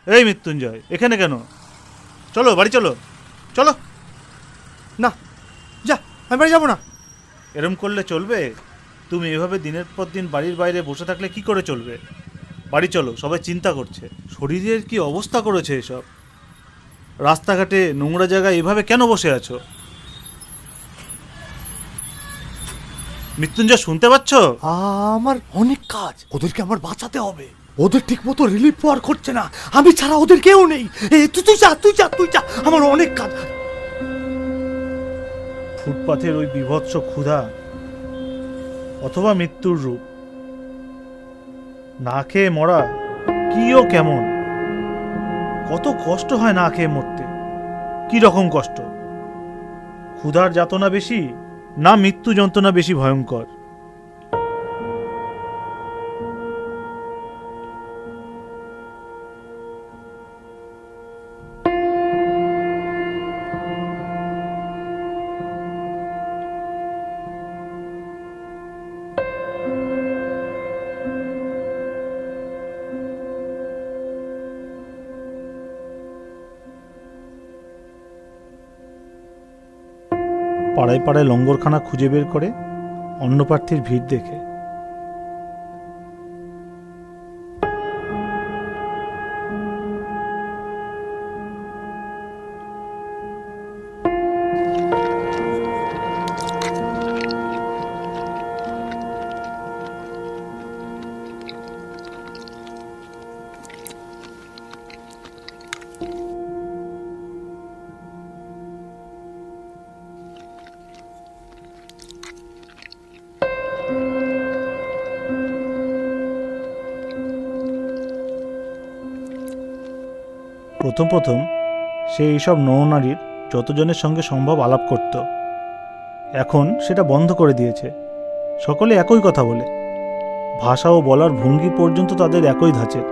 এই মৃত্যুঞ্জয়, এখানে কেন? চলো বাড়ি চলো, চলো। না, যা, আমি বাড়ি যাবো না। এরম করলে চলবে? তুমি এভাবে দিনের পর দিন বাড়ির বাইরে বসে থাকলে কি করে চলবে? বাড়ি চলো, সবাই চিন্তা করছে। শরীরের কি অবস্থা করেছে এসব? রাস্তাঘাটে নোংরা জায়গায় এভাবে কেন বসে আছো? মৃত্যুঞ্জয়, শুনতে পাচ্ছ? আমার অনেক কাজ, ওদেরকে আমার বাঁচাতে হবে। ওদের ঠিক মতো রিলিফ পাওয়ার করছে না, আমি ছাড়া ওদের কেউ নেই। তুই যা, তুই যা, তুই যা, আমার অনেক কাজ। ফুটপাথের ওই বিভৎস ক্ষুধা অথবা মৃত্যুর রূপ, না খেয়ে মরা কিও কেমন? কত কষ্ট হয় না খেয়ে মরতে। কি রকম কষ্ট? ক্ষুধার যাতনা বেশি না মৃত্যু যন্ত্রণা বেশি ভয়ঙ্কর? পাড়ায় পাড়ায় লঙ্গরখানা খুঁজে বের করে অন্য প্রার্থীর ভিড় দেখে প্রথম প্রথম সে এইসব নরনারীর যতজনের সঙ্গে সম্ভব আলাপ করত। এখন সেটা বন্ধ করে দিয়েছে। সকলে একই কথা বলে, ভাষা ও বলার ভঙ্গি পর্যন্ত তাদের একই ধাঁচের।